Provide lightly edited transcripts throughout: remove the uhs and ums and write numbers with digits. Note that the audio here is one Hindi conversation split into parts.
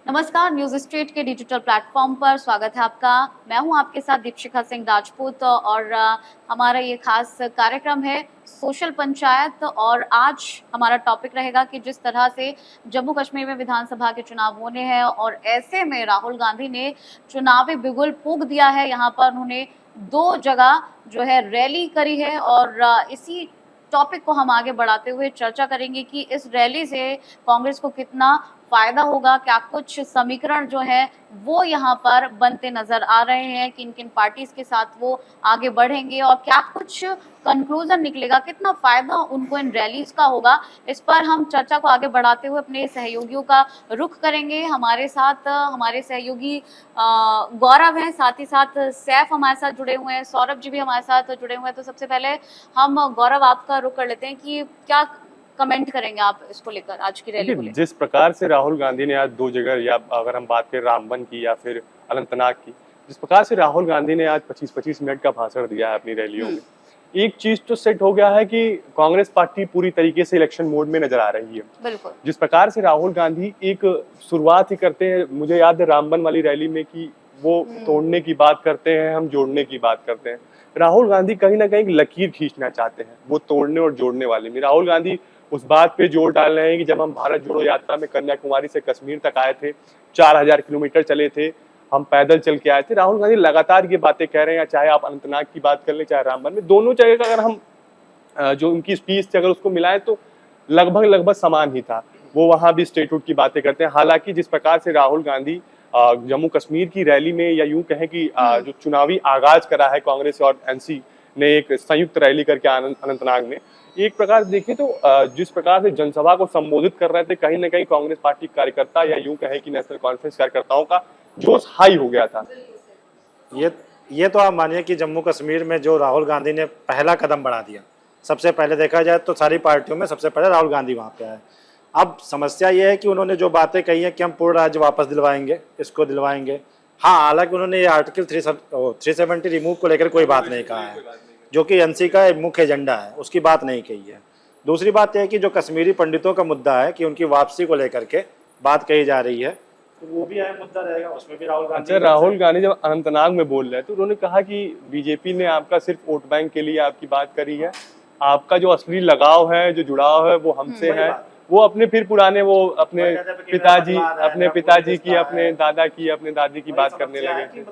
नमस्कार, न्यूज स्ट्रीट के डिजिटल प्लेटफॉर्म पर स्वागत है आपका। मैं हूं आपके साथ दीपशिखा सिंह राजपूत और हमारा ये खास कार्यक्रम है सोशल पंचायत। और आज हमारा टॉपिक रहेगा कि जिस तरह से जम्मू कश्मीर में विधानसभा के चुनाव होने हैं और ऐसे में राहुल गांधी ने चुनावी बिगुल फूंक दिया है। यहाँ पर उन्होंने 2 जगह जो है रैली करी है और इसी टॉपिक को हम आगे बढ़ाते हुए चर्चा करेंगे कि इस रैली से कांग्रेस को कितना फायदा होगा, क्या कुछ समीकरण जो है वो यहाँ पर बनते नजर आ रहे हैं, किन किन पार्टीज के साथ वो आगे बढ़ेंगे और क्या कुछ कंक्लूजन निकलेगा, कितना फायदा उनको इन रैलीज का होगा। इस पर हम चर्चा को आगे बढ़ाते हुए अपने सहयोगियों का रुख करेंगे। हमारे साथ हमारे सहयोगी गौरव हैं, साथ ही साथ सैफ हमारे साथ जुड़े हुए हैं, सौरभ जी भी हमारे साथ जुड़े हुए हैं। तो सबसे पहले हम गौरव आपका रुख कर लेते हैं कि क्या कमेंट करेंगे आप इसको लेकर, आज की रैली को लेकर। जिस प्रकार से राहुल गांधी ने आज 2 जगह, या अगर हम बात करें रामबन की या फिर अनंतनाग की, जिस प्रकार से राहुल गांधी ने आज 25-25 मिनट का भाषण दिया है अपनी रैलियों में, एक चीज तो सेट हो गया है कि कांग्रेस पार्टी पूरी तरीके से इलेक्शन मोड में नजर आ रही है। बिल्कुल। जिस प्रकार से राहुल गांधी एक शुरुआत ही करते हैं, मुझे याद है रामबन वाली रैली में, कि वो तोड़ने की बात करते हैं, हम जोड़ने की बात करते हैं। राहुल गांधी कहीं ना कहीं लकीर खींचना चाहते हैं, वो तोड़ने और जोड़ने वाले में। राहुल गांधी उस बात पे जोर डाल रहे हैं कि जब हम भारत जोड़ो यात्रा में कन्याकुमारी से कश्मीर तक आए थे, 4000 किलोमीटर चले थे, हम पैदल चल के आए थे। राहुल गांधी लगातार ये बातें कह रहे हैं, चाहे आप अनंतनाग की बात कर लें, चाहे रामबन में, दोनों जगह का अगर हम जो उनकी स्पीच थी अगर उसको मिलाएं तो लगभग समान ही था। वो वहां भी स्टेटहुड की बातें करते हैं। हालांकि जिस प्रकार से राहुल गांधी जम्मू कश्मीर की रैली में, या यूं कहें कि जो चुनावी आगाज करा है कांग्रेस और एनसी ने एक संयुक्त रैली करके अनंतनाग में, एक प्रकार देखें तो जिस प्रकार से जनसभा को संबोधित कर रहे थे, कहीं ना कहीं कांग्रेस पार्टी कार्यकर्ता, या यूं कहें कि नेशनल कॉन्फ्रेंस कार्यकर्ताओं का जोश हाई हो गया था। ये तो आप मानिए कि जम्मू कश्मीर में जो राहुल गांधी ने पहला कदम बढ़ा दिया, सबसे पहले देखा जाए तो सारी पार्टियों में सबसे पहले राहुल गांधी वहाँ पे आए। अब समस्या ये है कि उन्होंने जो बातें कही हैं कि हम पूर्ण राज्य वापस दिलवाएंगे, इसको दिलवाएंगे। हाँ, हालांकि उन्होंने ये आर्टिकल 370 रिमूव को लेकर कोई बात नहीं कहा है, जो कि एनसी का एक मुख्य एजेंडा है, उसकी बात नहीं कही है। दूसरी बात यह है कि जो कश्मीरी पंडितों का मुद्दा है कि उनकी वापसी को लेकर के बात कही जा रही है, तो वो भी अहम मुद्दा रहेगा, उसमें भी राहुल गांधी। अच्छा, राहुल गांधी जब अनंतनाग में बोल रहे हैं तो उन्होंने कहा कि बीजेपी ने आपका सिर्फ वोट बैंक के लिए आपकी बात करी है, आपका जो असली लगाव है, जो जुड़ाव है, वो हमसे है। वो अपने फिर पुराने, वो अपने पिताजी की, अपने दादा की, अपने दादी की बात करने लगे थे।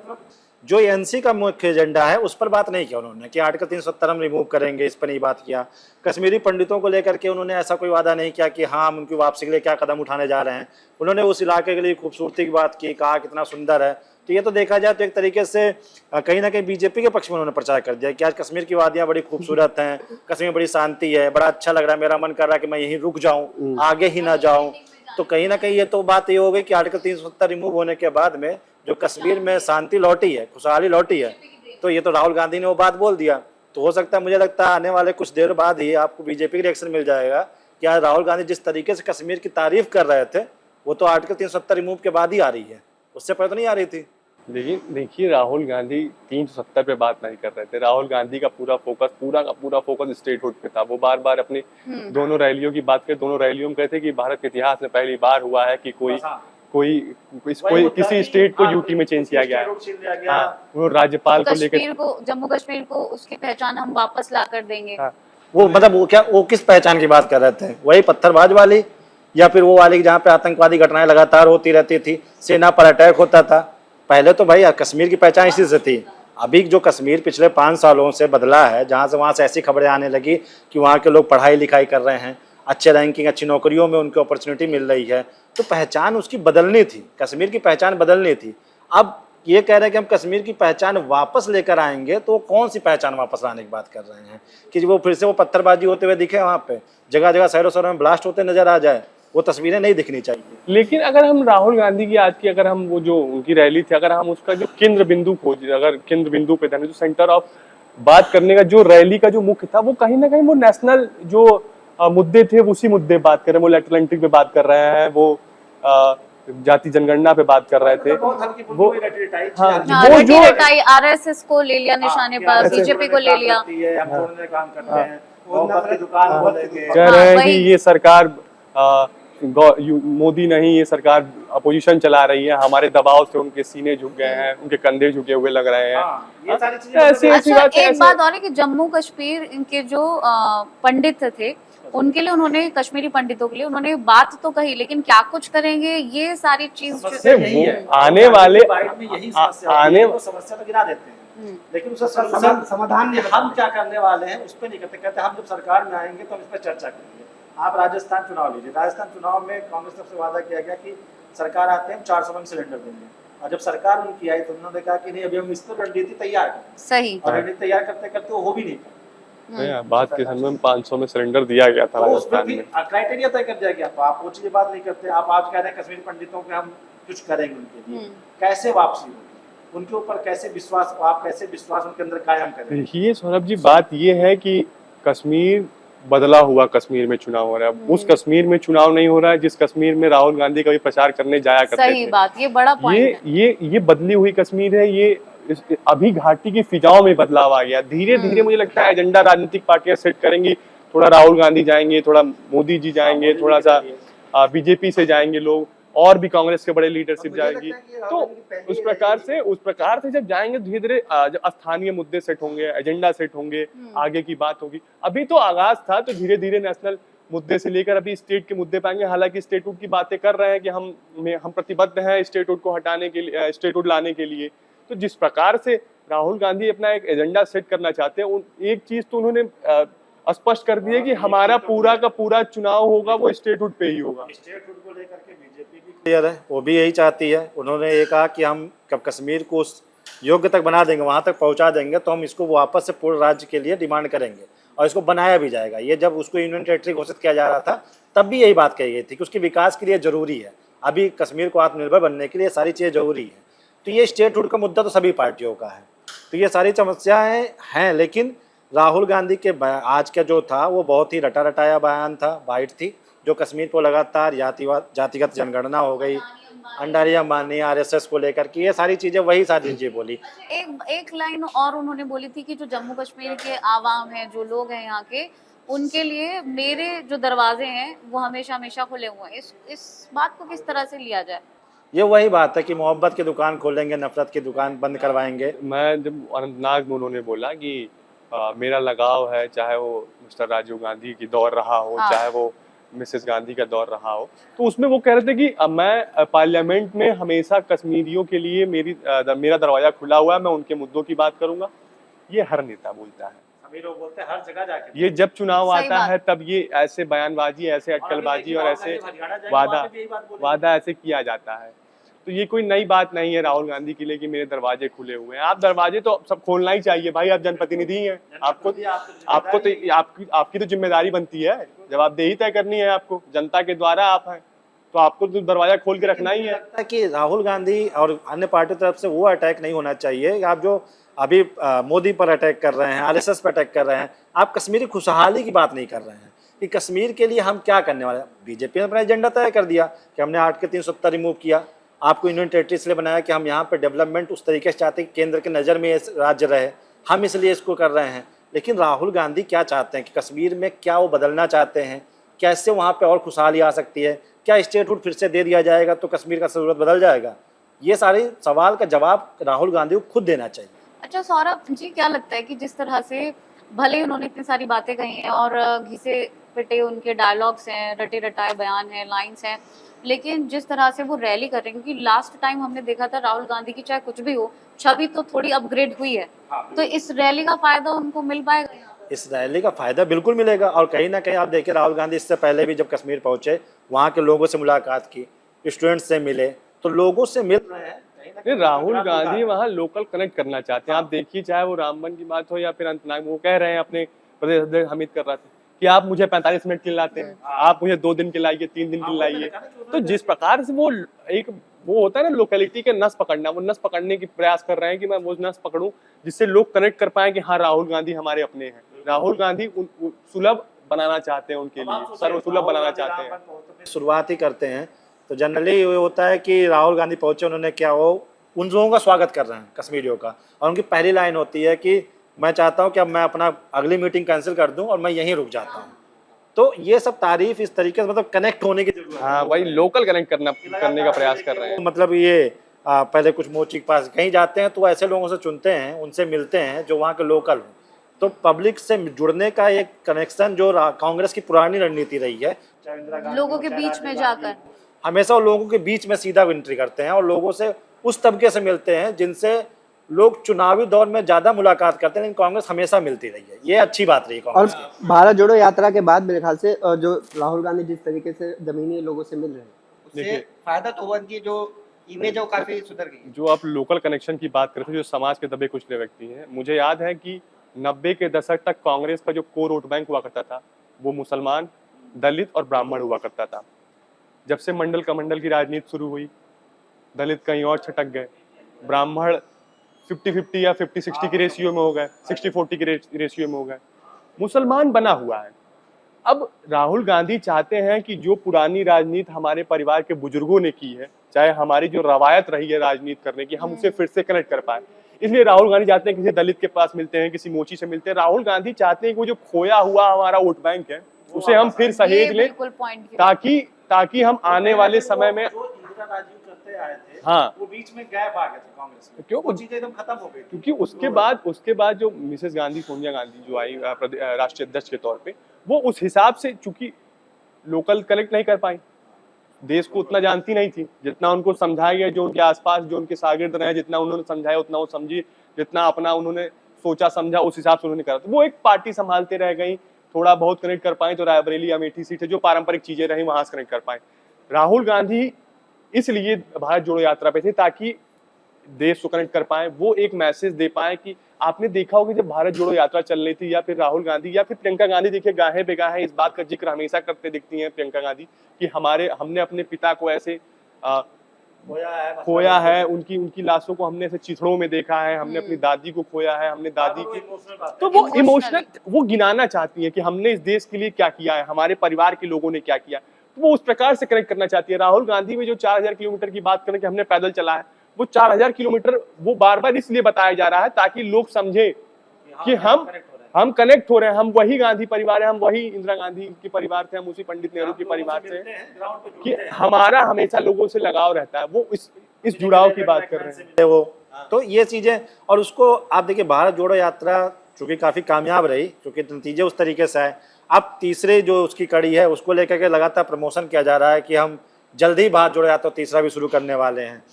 जो एनसी का मुख्य एजेंडा है उस पर बात नहीं किया उन्होंने कि आर्टिकल 370 हम रिमूव करेंगे, इस पर नहीं बात किया। कश्मीरी पंडितों को लेकर के उन्होंने ऐसा कोई वादा नहीं किया कि हाँ हम उनकी वापसी के लिए क्या कदम उठाने जा रहे हैं। उन्होंने उस इलाके के लिए खूबसूरती की बात की, कहा कितना सुंदर है। तो ये तो देखा जाए तो एक तरीके से कहीं ना कहीं बीजेपी के पक्ष में उन्होंने प्रचार कर दिया कि आज कश्मीर की वादियां बड़ी खूबसूरत हैं, कश्मीर में बड़ी शांति है, बड़ा अच्छा लग रहा है, मेरा मन कर रहा है कि मैं यहीं रुक जाऊं, आगे ही ना जाऊं। तो कहीं ना कहीं ये तो बात ये हो गई कि आर्टिकल 370 रिमूव होने के बाद में जो कश्मीर में शांति लौटी है, खुशहाली लौटी है, तो ये तो राहुल गांधी ने वो बात बोल दिया। तो हो सकता है, मुझे लगता है आने वाले कुछ देर बाद ही आपको बीजेपी की रिएक्शन मिल जाएगा कि आज राहुल गांधी जिस तरीके से कश्मीर की तारीफ कर रहे थे, वो तो आर्टिकल 370 रिमूव के बाद ही आ रही है, उससे पहले तो नहीं आ रही थी। लेकिन देखिए, राहुल गांधी 370 पे बात नहीं कर रहे थे। राहुल गांधी का पूरा फोकस स्टेटहुड पे था। वो बार बार अपनी दोनों रैलियों की बात कर, दोनों रैलियों में कहते कि भारत के इतिहास में पहली बार हुआ है कि कोई किसी स्टेट को यूटी में चेंज किया गया है। हाँ, वो राज्यपाल को लेकर, जम्मू कश्मीर को उसकी पहचान हम वापस ला कर देंगे। हाँ, वो मतलब वो किस पहचान की बात कर रहे थे? वही पत्थरबाज वाली, या फिर वो वाली जहाँ पे आतंकवादी घटनाएं लगातार होती रहती थी, सेना पर अटैक होता था? पहले तो भाई कश्मीर की पहचान इसी से थी। अभी जो कश्मीर पिछले 5 सालों से बदला है, जहाँ से वहाँ से ऐसी खबरें आने लगी कि वहाँ के लोग पढ़ाई लिखाई कर रहे हैं, अच्छे रैंकिंग, अच्छी नौकरियों में उनको अपॉर्चुनिटी मिल रही है, तो पहचान उसकी बदलनी थी, कश्मीर की पहचान बदलनी थी। अब ये कह रहे हैं कि हम कश्मीर की पहचान वापस लेकर आएंगे, तो कौन सी पहचान वापस लाने की बात कर रहे हैं? कि वो फिर से वो पत्थरबाजी होते हुए दिखे, वहाँ पे जगह जगह शहरों शहरों में ब्लास्ट होते नजर आ जाए, वो तस्वीरें नहीं दिखनी चाहिए। लेकिन अगर हम राहुल गांधी की आज की, अगर हम वो जो उनकी रैली थी, अगर हम उसका जो केंद्र बिंदु खोज, अगर केंद्र बिंदु पे थे, जो सेंटर ऑफ बात करने का जो रैली का जो मुख्य था, वो कहीं ना कहीं वो नेशनल जो मुद्दे थे उसी मुद्दे बात कर रहे हैं। वो अटलांटिक पे बात कर रहे हैं, वो जाति जनगणना पे बात कर रहे थे। वो वो जो आरएसएस को ले लिया निशाने पर, बीजेपी को ले लिया, कह रहे हैं कि ये सरकार मोदी नहीं, ये सरकार अपोजिशन चला रही है, हमारे दबाव से उनके सीने झुक गए हैं, उनके कंधे झुके हुए लग रहे हैं। ये सारी चीजें ऐसी ऐसी अच्छा, बातें एक बात और है कि जम्मू कश्मीर इनके जो पंडित थे उनके लिए उन्होंने, कश्मीरी पंडितों के लिए उन्होंने बात तो कही, लेकिन क्या कुछ करेंगे ये सारी चीज समस्या यही है। आने वाले बाइट में यही समस्या होती है, वो समस्या तो गिरा देते हैं, लेकिन उसका समाधान नहीं, हम क्या करने वाले हैं उस पर नहीं करते। कहते हम जब सरकार में आएंगे तो हम इस पर चर्चा करेंगे। आप राजस्थान चुनाव लीजिए, राजस्थान चुनाव में कांग्रेस तरफ से वादा किया गया कि सरकार आते हैं 400 में सिलेंडर देंगे, और जब सरकार उनकी आई तो उन्होंने कहा कि नहीं, अभी हम इस पर रणनीति तैयार करें। सही, और रणनीति तैयार करते करते वो हो भी नहीं पाया। बात के समय में 500 में सिलेंडर दिया गया था राजस्थान में। क्राइटेरिया तय कर दिया गया, तो आप वो चीजें बात नहीं करते। आप आज कह रहे हैं कश्मीरी पंडितों के हम कुछ करेंगे उनके लिए, कैसे वापसी होगी उनके ऊपर, कैसे विश्वास, आप कैसे विश्वास उनके अंदर कायम करेंगे? देखिए सौरभ जी, बात ये है कि कश्मीर बदला हुआ कश्मीर में चुनाव हो रहा है, उस कश्मीर में चुनाव नहीं हो रहा है जिस कश्मीर में राहुल गांधी कभी प्रचार करने जाया करते सही थे। बात, ये बड़ा पॉइंट है। ये बदली हुई कश्मीर है। ये अभी घाटी की फिजाओं में बदलाव आ गया। धीरे धीरे मुझे लगता है एजेंडा राजनीतिक पार्टियां सेट करेंगी। थोड़ा राहुल गांधी जाएंगे, थोड़ा मोदी जी जाएंगे, थोड़ा सा बीजेपी से जाएंगे लोग, और भी कांग्रेस के बड़े लीडरशिप जाएगी। तो उस प्रकार से जब जाएंगे धीरे धीरे, जब स्थानीय मुद्दे सेट होंगे, एजेंडा सेट होंगे, आगे की बात होगी। अभी तो आगाज था, तो धीरे धीरे नेशनल मुद्दे से लेकर अभी स्टेट के मुद्दे पाएंगे। हालांकि स्टेटहुड की बातें कर रहे हैं कि हम प्रतिबद्ध हैं स्टेटहुड को हटाने के लिए, स्टेटहुड लाने के लिए। तो जिस प्रकार से राहुल गांधी अपना एक एजेंडा सेट करना चाहते हैं, एक चीज तो उन्होंने स्पष्ट कर दी है कि हमारा पूरा का पूरा चुनाव होगा वो स्टेटहुड पे ही होगा। स्टेटहुड को लेकर के बीजेपी भी क्लियर है, वो भी यही चाहती है। उन्होंने ये कहा कि हम कब कश्मीर को उस योग्य तक बना देंगे, वहां तक पहुंचा देंगे, तो हम इसको वापस से पूरे राज्य के लिए डिमांड करेंगे, और इसको बनाया भी जाएगा। ये जब उसको यूनियन टेरिटरी घोषित किया जा रहा था तब भी यही बात कही गई थी कि उसके विकास के लिए जरूरी है, अभी कश्मीर को आत्मनिर्भर बनने के लिए सारी चीज़ें जरूरी है। तो ये स्टेटहुड का मुद्दा तो सभी पार्टियों का है। तो ये सारी समस्याएं हैं, लेकिन राहुल गांधी के आज का जो था वो बहुत ही रटा रटाया बयान था, बाइट थी, जो कश्मीर को लगातार जातिगत जनगणना हो गई, अंडारी अंबानी, आरएसएस को लेकर के, ये सारी चीजें वही सारी चीजें बोली। एक लाइन और उन्होंने बोली थी कि जो जम्मू कश्मीर के आवाम हैं, जो लोग हैं यहाँ के, उनके लिए मेरे जो दरवाजे हैं वो हमेशा हमेशा खुले हुए हैं। इस बात को किस तरह से लिया जाए? ये वही बात है कि मोहब्बत की दुकान खोलेंगे, नफरत की दुकान बंद करवाएंगे। मैं जब अनंतनाग में उन्होंने बोला कि मेरा लगाव है, चाहे वो मिस्टर राजीव गांधी की दौर रहा हो, चाहे वो मिसेस गांधी का दौर रहा हो, तो उसमें वो कह रहे थे कि मैं पार्लियामेंट में हमेशा कश्मीरियों के लिए मेरा दरवाजा खुला हुआ है, मैं उनके मुद्दों की बात करूंगा। ये हर नेता बोलता है, सभी लोग बोलते हैं, हर जगह जाके। ये जब चुनाव आता है तब ये ऐसे बयानबाजी, ऐसे अटकलबाजी और ऐसे वादा ऐसे किया जाता है। तो ये कोई नई बात नहीं है राहुल गांधी के लिए कि मेरे दरवाजे खुले हुए हैं। आप दरवाजे तो सब खोलना ही चाहिए भाई, आप जनप्रतिनिधि हैं, आपको तो आपकी तो जिम्मेदारी बनती है, जवाबदेही तय करनी है आपको, जनता के द्वारा आप हैं, तो आपको तो दरवाजा खोल के रखना ही है। कि राहुल गांधी और अन्य पार्टी तरफ से वो अटैक नहीं होना चाहिए। आप जो अभी मोदी पर अटैक कर रहे हैं, आरएसएस पर अटैक कर रहे हैं, आप कश्मीरी खुशहाली की बात नहीं कर रहे हैं कि कश्मीर के लिए हम क्या करने वाले हैं। बीजेपी ने अपना एजेंडा तय कर दिया कि हमने आर्टिकल 370 रिमूव किया, आपको यूनियन टेरिटरी इसलिए बनाया कि हम यहाँ पे डेवलपमेंट उस तरीके से चाहते हैं कि केंद्र की नज़र में राज्य रहे, हम इसलिए इसको कर रहे हैं। लेकिन राहुल गांधी क्या चाहते हैं कि कश्मीर में क्या वो बदलना चाहते हैं, कैसे वहाँ पे और खुशहाली आ सकती है, क्या स्टेटहुड फिर से दे दिया जाएगा तो कश्मीर का सूरत बदल जाएगा? ये सारे सवाल का जवाब राहुल गांधी को खुद देना चाहिए। अच्छा सौरभ जी, क्या लगता है कि जिस तरह से भले उन्होंने इतनी सारी बातें कही हैं और घिसे पिटे उनके डायलॉग्स हैं, रटे रटाए बयान हैं, लाइंस हैं, लेकिन जिस तरह से वो रैली कर रहे हैं, क्योंकि लास्ट टाइम हमने देखा था राहुल गांधी की चाहे कुछ भी हो, छवि तो थोड़ी अपग्रेड हुई है, तो इस रैली का फायदा उनको मिल पाएगा? इस रैली का फायदा बिल्कुल मिलेगा। और कहीं ना कहीं आप देखिए, राहुल गांधी इससे पहले भी जब कश्मीर पहुंचे, वहाँ के लोगों से मुलाकात की, स्टूडेंट्स से मिले, तो लोगों से मिल रहे हैं। राहुल गांधी वहाँ लोकल कनेक्ट करना चाहते हैं। आप देखिए, चाहे वो रामबन की बात हो या फिर अनंतनाग, वो कह रहे हैं अपने प्रदेश अध्यक्ष हामिद कररार कि आप मुझे 45 मिनट के लिए लाते हैं, आप मुझे 2 दिन के लाइए, 3 दिन के लाइए। तो जिस प्रकार से वो होता है ना लोकेलिटी के नस पकड़ना, वो नस पकड़ने की प्रयास कर रहे हैं कि मैं वो नस पकड़ूं जिससे लोग कनेक्ट कर पाए कि हाँ राहुल गांधी हमारे अपने हैं। राहुल गांधी सुलभ बनाना चाहते हैं, उनके लिए सर्वसुलभ बनाना चाहते हैं। शुरुआत ही करते हैं तो जनरली ये होता है कि राहुल गांधी पहुंचे, उन्होंने क्या वो उन लोगों का स्वागत कर रहे हैं कश्मीरियों का, और उनकी पहली लाइन होती है कि मैं चाहता हूं कि अब मैं अपना अगली मीटिंग कैंसिल कर दूं और मैं यहीं रुक जाता हूं। तो ये सब तारीफ इस तरीके से मतलब कनेक्ट होने की जरूरत है। हाँ, वही लोकल कनेक्ट करने का प्रयास कर रहे हैं। मतलब ये पहले कुछ मोर्चे के पास कहीं जाते हैं तो ऐसे लोगों से चुनते हैं, उनसे मिलते हैं जो वहाँ के लोकल हैं। तो पब्लिक से जुड़ने का एक कनेक्शन जो कांग्रेस की पुरानी रणनीति रही है, चाहे इंदिरा गांधी लोगों हो, के चाहे बीच राजीव में गांधी जाकर हो, हमेशा वो लोगों के बीच में सीधा एंट्री करते हैं और लोगों से उस तबके से मिलते हैं जिनसे लोग चुनावी दौर में ज्यादा मुलाकात करते हैं, लेकिन कांग्रेस हमेशा मिलती रही है। ये अच्छी बात रही और कांग्रेस की। भारत जोड़ो यात्रा के बाद मेरे ख्याल से जो राहुल गांधी जिस तरीके से जमीनी लोगों से मिल रहे हैं उससे देखिए, फायदा तो हुआ, उनकी जो इमेज है वो काफी सुधर गई है। जो आप लोकल कनेक्शन की बात करते थे, जो समाज के दबे कुचले व्यक्ति हैं, मुझे याद है कि 90 के दशक तक कांग्रेस का जो कोर वोट बैंक हुआ करता था वो मुसलमान, दलित और ब्राह्मण हुआ करता था। जब से मंडल कमंडल की राजनीति शुरू हुई, दलित कहीं और छटक गए, ब्राह्मण 50-50 या 50-60 की रेशियो में हो गए, 60-40 की रेशियो में हो गए, मुसलमान बना हुआ है। अब राहुल गांधी चाहते हैं कि जो पुरानी राजनीति हमारे परिवार के बुजुर्गों ने की है, चाहे हमारी जो रवायत रही है राजनीति करने की, हम उसे फिर से कनेक्ट कर पाए। इसलिए राहुल गांधी चाहते हैं किसी दलित के पास मिलते हैं, किसी मोची से मिलते हैं। राहुल गांधी चाहते हैं कि वो जो खोया हुआ हमारा वोट बैंक है उसे हम फिर सहेज लें, बिल्कुल पॉइंट ताकि हम आने वाले समय में जो इंदिरा राजीव करते आए थे, हाँ, वो बीच में गैप आ गए थे कांग्रेस में, क्यों? वो चीजें एकदम खत्म हो गई थी। क्योंकि उसके बाद जो मिसेस गांधी, सोनिया गांधी जो आई राष्ट्रीय अध्यक्ष के तौर पे, वो उस हिसाब से चूंकि लोकल कनेक्ट नहीं कर पाई, देश को उतना जानती नहीं थी जितना उनको समझाया गया, जो उनके आसपास जो उनके शागिर्द रहे, जितना उन्होंने समझाया उतना वो समझी, जितना अपना उन्होंने सोचा समझा उस हिसाब से उन्होंने करा। तो वो एक पार्टी संभालते रह गई, थोड़ा बहुत कनेक्ट कर पाए तो रायबरेली अमेठी सीट है, जो पारंपरिक चीजें रही वहां से कनेक्ट कर पाए। राहुल गांधी इसलिए भारत जोड़ो यात्रा पे थे ताकि देश को कनेक्ट कर पाए, वो एक मैसेज दे पाए कि आपने देखा होगा जब भारत जोड़ो यात्रा चल रही थी, या फिर राहुल गांधी या फिर प्रियंका गांधी, देखिए गाहे बेगाहे इस बात का जिक्र हमेशा करते दिखती हैं प्रियंका गांधी कि हमने अपने पिता को ऐसे खोया है, उनकी लाशों को हमने ऐसे चिथड़ों में देखा है, हमने अपनी दादी को खोया है, हमने दादी की, तो वो इमोशनल वो गिनाना चाहती है कि हमने इस देश के लिए क्या किया है, हमारे परिवार के लोगों ने क्या किया, तो वो उस प्रकार से कनेक्ट करना चाहती है। राहुल गांधी में जो 4000 किलोमीटर की बात करें कि हमने पैदल चला है, वो 4000 किलोमीटर वो बार बार इसलिए बताया जा रहा है ताकि लोग समझे कि हम कनेक्ट हो रहे हैं, हम वही गांधी परिवार है, हम वही इंदिरा गांधी के परिवार थे, हम उसी पंडित नेहरू के परिवार से, कि हमारा हमेशा लोगों से लगाव रहता है। वो इस जुड़ाव की बात कर रहे हैं वो। तो ये चीजें, और उसको आप देखिए भारत जोड़ो यात्रा चूंकि काफी कामयाब रही, क्योंकि नतीजे उस तरीके से आए, अब तीसरे जो उसकी कड़ी है उसको लेकर के लगातार प्रमोशन किया जा रहा है कि हम जल्द ही भारत जोड़ो यात्रा तीसरा भी शुरू करने वाले हैं।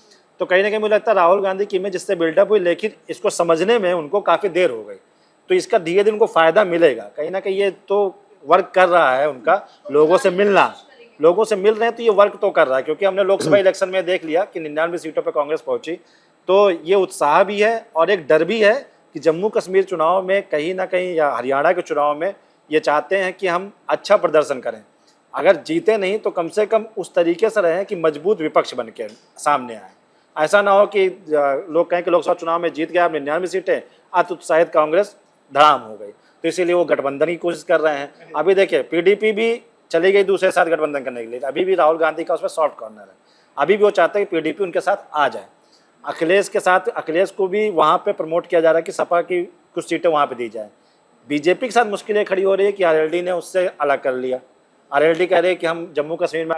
तो कहीं ना कहीं मुझे लगता है राहुल गांधी की इमेज जिससे बिल्डअप हुई, लेकिन इसको समझने में उनको काफी देर हो गई, तो इसका धीरे धीरे उनको फायदा मिलेगा। कहीं ना कहीं ये तो वर्क कर रहा है उनका, लोगों से मिल रहे हैं, तो ये वर्क तो कर रहा है, क्योंकि हमने लोकसभा इलेक्शन में देख लिया कि 99 सीटों पर कांग्रेस पहुंची। तो ये उत्साह भी है और एक डर भी है कि जम्मू कश्मीर चुनाव में कहीं ना कहीं, या हरियाणा के चुनाव में ये चाहते हैं कि हम अच्छा प्रदर्शन करें, अगर जीते नहीं तो कम से कम उस तरीके से रहें कि मजबूत विपक्ष बन के सामने आए। ऐसा ना हो कि लोग कहें कि लोकसभा चुनाव में जीत गया 99 सीटें, अत्युत्साहित कांग्रेस धड़ाम हो गई, तो इसीलिए वो गठबंधन की कोशिश कर रहे हैं। अभी देखिए पीडीपी भी चली गई दूसरे साथ गठबंधन करने के लिए, अभी भी राहुल गांधी का उसमें सॉफ्ट कॉर्नर है, अभी भी वो चाहते हैं कि पीडीपी उनके साथ आ जाए। अखिलेश के साथ, अखिलेश को भी वहाँ पे प्रमोट किया जा रहा है कि सपा की कुछ सीटें वहाँ पे दी जाए। बीजेपी के साथ मुश्किलें खड़ी हो रही है कि आरएलडी ने उससे अलग कर लिया, आरएलडी कह रहे हैं कि हम जम्मू कश्मीर में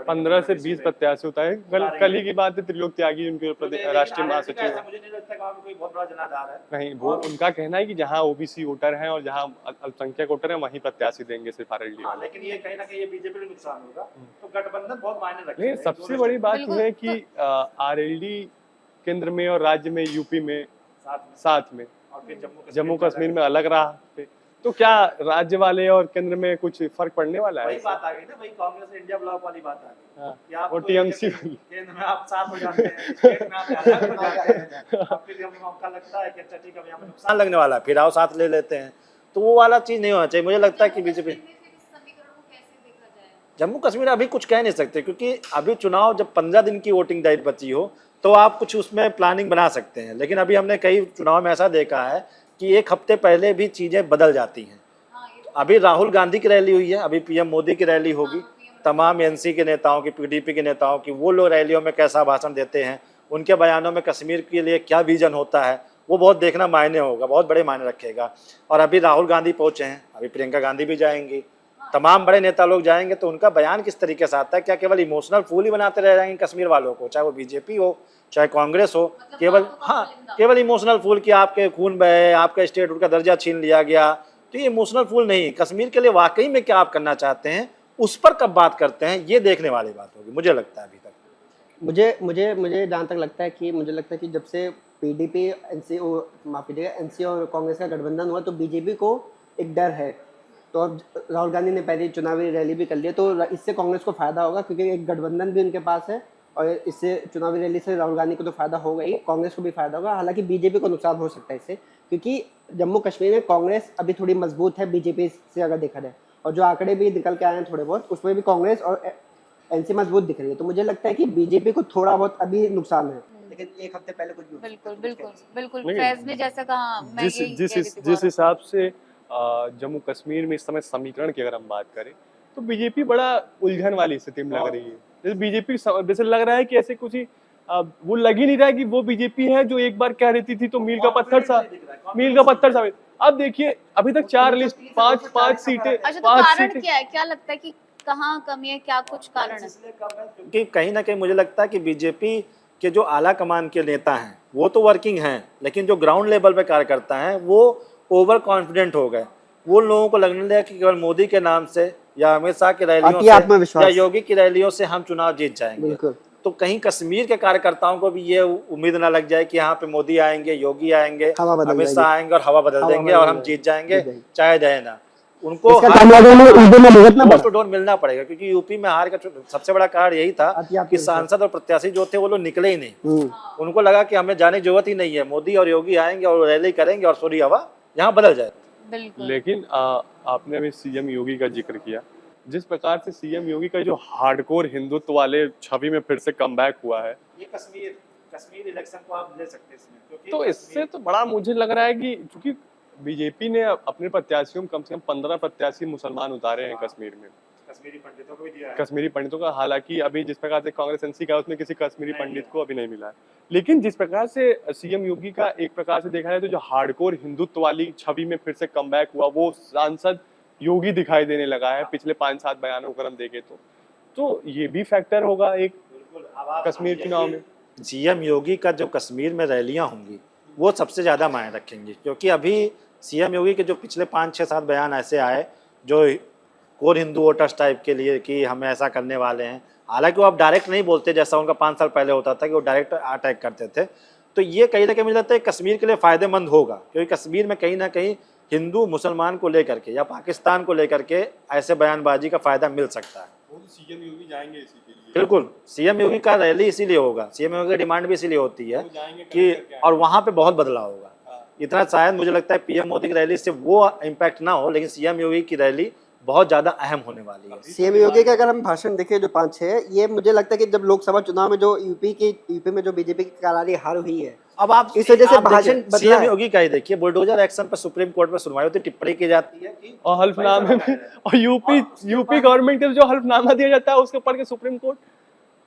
15 से 20 प्रत्याशी होता है। कल ही की बात है, त्रिलोक त्यागी उनके राष्ट्रीय महासचिव, मुझे नहीं लगता कि कोई बहुत बड़ा जनाधार है। नहीं, वो उनका कहना है कि जहां ओबीसी वोटर हैं और जहां अल्पसंख्यक वोटर हैं वहीं प्रत्याशी देंगे सिर्फ आरएलडी वाले। लेकिन ये कहीं ना कहीं ये बीजेपी को नुकसान होगा, तो गठबंधन बहुत मायने रखता है। नहीं, सबसे बड़ी बात यह है कि आरएलडी केंद्र में और राज्य में, यूपी में साथ में, और फिर जम्मू कश्मीर में अलग रहा, तो क्या राज्य वाले और केंद्र में कुछ फर्क पड़ने वाला है? वही बात आ गई ना, वही कांग्रेस इंडिया ब्लॉक वाली बात आ गई। हाँ, कि आप वो तो टीएमसी केंद्र में आप साथ हो जाते हैं, स्टेट में आप अलग हो जाते हैं, और फिर हमें मौका लगता है कि अच्छा ठीक है यहाँ पे नुकसान लगने वाला है, फिर आओ साथ ले लेते हैं, तो वो वाला चीज नहीं होना चाहिए। मुझे लगता है कि बीजेपी जम्मू कश्मीर अभी कुछ कह नहीं सकते, क्योंकि अभी चुनाव जब 15 दिन की वोटिंग डेट बची हो तो आप कुछ उसमें प्लानिंग बना सकते हैं, लेकिन अभी हमने कई चुनाव में ऐसा देखा है कि एक हफ्ते पहले भी चीजें बदल जाती हैं। अभी राहुल गांधी की रैली हुई है, अभी पीएम मोदी की रैली होगी, तमाम एनसी के नेताओं की, पीडीपी के नेताओं की, वो लोग रैलियों में कैसा भाषण देते हैं, उनके बयानों में कश्मीर के लिए क्या विजन होता है, वो बहुत देखना मायने होगा, बहुत बड़े मायने रखेगा। और अभी राहुल गांधी पहुंचे हैं, अभी प्रियंका गांधी भी जाएंगी, तमाम बड़े नेता लोग जाएंगे तो उनका बयान किस तरीके से आता है, क्या केवल इमोशनल फूल ही बनाते रह जाएंगे कश्मीर वालों को, चाहे वो बीजेपी हो चाहे कांग्रेस हो, केवल केवल इमोशनल फूल कि आपके खून बहे, आपका स्टेटहुड का दर्जा छीन लिया गया, तो ये इमोशनल फूल नहीं। कश्मीर के लिए वाकई में क्या आप करना चाहते हैं उस पर कब बात करते हैं, ये देखने वाली बात होगी मुझे लगता है। अभी तक मुझे मुझे मुझे जहाँ तक लगता है कि जब से पीडीपी एनसी माफ कीजिएगा एनसी और कांग्रेस का गठबंधन हुआ तो बीजेपी को एक डर है। तो अब राहुल गांधी ने पहले चुनावी रैली भी कर ली है, तो इससे कांग्रेस को फायदा होगा क्योंकि एक गठबंधन भी उनके पास है और इससे चुनावी रैली से राहुल गांधी को तो फायदा होगा ही, कांग्रेस को भी फायदा होगा। हालांकि बीजेपी को नुकसान हो सकता है इससे, क्योंकि जम्मू कश्मीर में कांग्रेस अभी थोड़ी मजबूत है बीजेपी से अगर देखा जाए, और जो आंकड़े भी निकल के आए हैं थोड़े बहुत, उसमें भी कांग्रेस और एनसी मजबूत दिख रही है। तो मुझे लगता है कि बीजेपी को थोड़ा बहुत अभी नुकसान है, लेकिन एक हफ्ते पहले कुछ भी हो सकता बिल्कुल है। बिल्कुल बिल्कुल नहीं, फैज ने जैसा कहा, मैं जिस यही जिस कह रही थी जिस गौरव। हिसाब से जम्मू कश्मीर में इस समय समीकरण की अगर हम बात करें तो बीजेपी बड़ा उलझन वाली स्थिति में लग रही है। जैसे बीजेपी जैसे लग रहा है कि ऐसे कुछ ही वो लग ही नहीं रहा है कि वो बीजेपी है जो एक बार कह रही थी तो मील का पत्थर साबित। अब देखिए अभी तक 4 लिस्ट, पांच सीटें, अच्छा, तो 5 कारण सीटें। क्या है, क्या लगता है कि कहाँ कमी है, क्या कुछ कारण है? क्योंकि कहीं ना कहीं मुझे लगता है कि बीजेपी के जो आला कमान के नेता हैं वो तो वर्किंग हैं, लेकिन जो ग्राउंड लेवल पे कार्यकर्ता हैं वो ओवर कॉन्फिडेंट हो गए। वो लोगों को लगने लगा कि केवल मोदी के नाम से या अमित शाह की रैलियों अति से आत्मविश्वास। या योगी की रैलियों से हम चुनाव जीत जाएंगे। बिल्कुल। तो कहीं कश्मीर के कार्यकर्ताओं को भी ये उम्मीद ना लग जाए कि यहाँ पे मोदी आएंगे, योगी आएंगे, हवा बदल अमित शाह जाएगी। आएंगे और हवा बदल हवा देंगे बदल और हम जाएगी। जीत जाएंगे, जीत जाएगी। चाहे जाए ना। उनको इसका कामयाबी में ईडीएम में भुगतना डोर पड़ा। टू डोर मिलना पड़ेगा, क्योंकि यूपी में हार का सबसे बड़ा कारण यही था अति कि आत्मविश्वास। सांसद और प्रत्याशी जो थे वो लोग निकले ही नहीं। उनको लगा कि हमें जाने की जरूरत ही नहीं है, मोदी और योगी आएंगे और रैली करेंगे और पूरी हवा यहाँ बदल जाए। बिल्कुल। लेकिन आपने अभी सीएम योगी का जिक्र किया, जिस प्रकार से सीएम योगी का जो हार्डकोर हिंदुत्व वाले छवि में फिर से कमबैक हुआ है, ये कश्मीर इलेक्शन को आप ले सकते हैं इसमें, क्योंकि तो इससे तो बड़ा मुझे लग रहा है कि क्योंकि बीजेपी ने अपने प्रत्याशियों में कम से कम 15 प्रत्याशी मुसलमान उतारे हैं कश्मीर में, कश्मीरी पंडितों को भी दिया है। कश्मीरी पंडितों का। हालांकि अभी जिस प्रकार से कांग्रेस एनसी का उसमें किसी कश्मीरी पंडित को अभी नहीं मिला है, लेकिन जिस प्रकार से सीएम योगी का एक प्रकार से देखा जाए तो जो हार्डकोर हिंदुत्व वाली छवि में फिर से कमबैक हुआ, वो सांसद योगी दिखाई देने लगा है पिछले 5-7 बयानों को हम देखें तो ये भी फैक्टर होगा एक कश्मीर चुनाव में। सीएम योगी का जो कश्मीर में रैलियां होंगी वो सबसे ज़्यादा मायने रखेंगी, क्योंकि अभी सीएम योगी के जो पिछले 5-6-7 बयान ऐसे आए जो कोर हिंदू वोटर्स टाइप के लिए कि हम ऐसा करने वाले हैं। हालांकि वो अब डायरेक्ट नहीं बोलते जैसा उनका 5 साल पहले होता था कि वो डायरेक्ट अटैक करते थे। तो ये कहीं ना कहीं मुझे लगता है कश्मीर के लिए फ़ायदेमंद होगा, क्योंकि कश्मीर में कहीं ना कहीं हिंदू मुसलमान को लेकर के या पाकिस्तान को लेकर के ऐसे बयानबाजी का फ़ायदा मिल सकता है। सीएम योगी जाएंगे इसी के लिए। बिल्कुल, सीएम योगी का रैली इसीलिए होगा, सीएम योगी की डिमांड भी इसीलिए होती है कि और वहाँ पे बहुत बदलाव होगा। इतना शायद मुझे लगता है पीएम मोदी की रैली से वो इम्पैक्ट ना हो, लेकिन सीएम योगी की रैली बहुत ज्यादा अहम होने वाली है। सीएम योगी का अगर हम भाषण देखें जो 5-6, ये मुझे लगता है कि जब लोकसभा चुनाव में जो यूपी में जो बीजेपी की करारी हार हुई है, अब आप इस वजह से भाषण बदला सीएम है। योगी का ही देखिए, बुलडोजर एक्शन पर सुप्रीम कोर्ट में सुनवाई होती, टिप्पणी की जाती है कि और हल्फनामे में और यूपी गवर्नमेंट के जो हल्फनामा दिया जाता है उसके पढ़ के सुप्रीम कोर्ट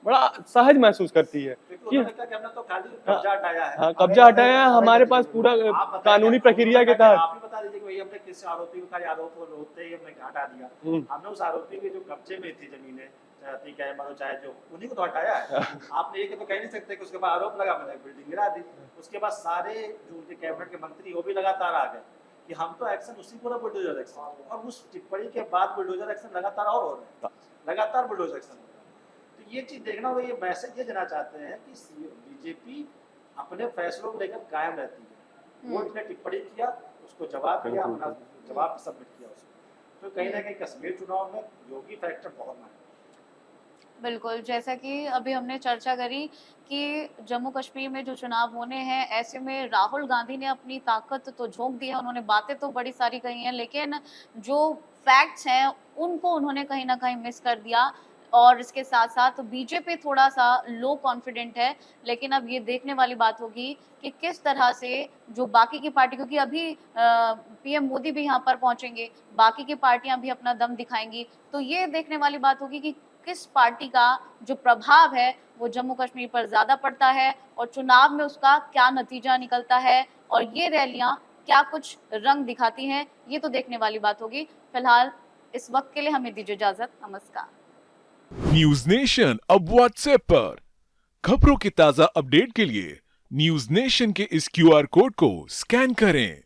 बड़ा सहज महसूस करती है कि हमने तो खाली कब्जा हटाया है। हाँ, कब्जा हटाया है, हमारे पास पूरा कानूनी प्रक्रिया के तहत। आप ही बता दीजिए कि भाई हमने किस आरोपी को खाली आरोप होते ही हमने हटा दिया। हमने उस आरोपी के जो कब्जे में थी जमीनें, चाहे मानो चाहे जो, उन्हीं को तो हटाया है। आपने ये तो कह नहीं सकते कि उसके बाद आरोप लगा मैंने बिल्डिंग गिरा दी, उसके बाद सारे जो उनके कैबिनेट के मंत्री वो भी लगातार आ गए कि हम तो एक्शन उसी पूरा बुलडोजर एक्शन, और उस टिप्पणी के बाद बुलडोजर एक्शन लगातार और हो रहे हैं, लगातार बुलडोजर एक्शन। तो ये चीज देखना होगा, ये मैसेज ये देना चाहते हैं कि बीजेपी अपने फैसलों को लेकर कायम रहती है। कोर्ट ने टिप्पणी किया, उसको जवाब दिया, अपना जवाब सबमिट किया उसको। तो कहीं ना कहीं कश्मीर चुनाव में योगी फैक्टर बहुत मायने। बिल्कुल, जैसा कि अभी हमने चर्चा करी कि जम्मू कश्मीर में जो चुनाव होने हैं, ऐसे में राहुल गांधी ने अपनी ताकत तो झोंक दी है, उन्होंने बातें तो बड़ी सारी कही हैं, लेकिन जो फैक्ट्स हैं उनको उन्होंने कहीं ना कहीं मिस कर दिया। और इसके साथ साथ बीजेपी थोड़ा सा लो कॉन्फिडेंट है, लेकिन अब ये देखने वाली बात होगी कि किस तरह से जो बाकी की पार्टी, क्योंकि अभी पीएम मोदी भी यहाँ पर पहुंचेंगे, बाकी की पार्टियां भी अपना दम दिखाएंगी, तो ये देखने वाली बात होगी कि किस पार्टी का जो प्रभाव है वो जम्मू कश्मीर पर ज्यादा पड़ता है और चुनाव में उसका क्या नतीजा निकलता है और ये रैलियां क्या कुछ रंग दिखाती हैं, ये तो देखने वाली बात होगी। फिलहाल इस वक्त के लिए हमें दीजिए इजाजत। नमस्कार। न्यूज नेशन अब व्हाट्सएप पर खबरों के ताजा अपडेट के लिए न्यूज नेशन के इस क्यूआर कोड को स्कैन करें।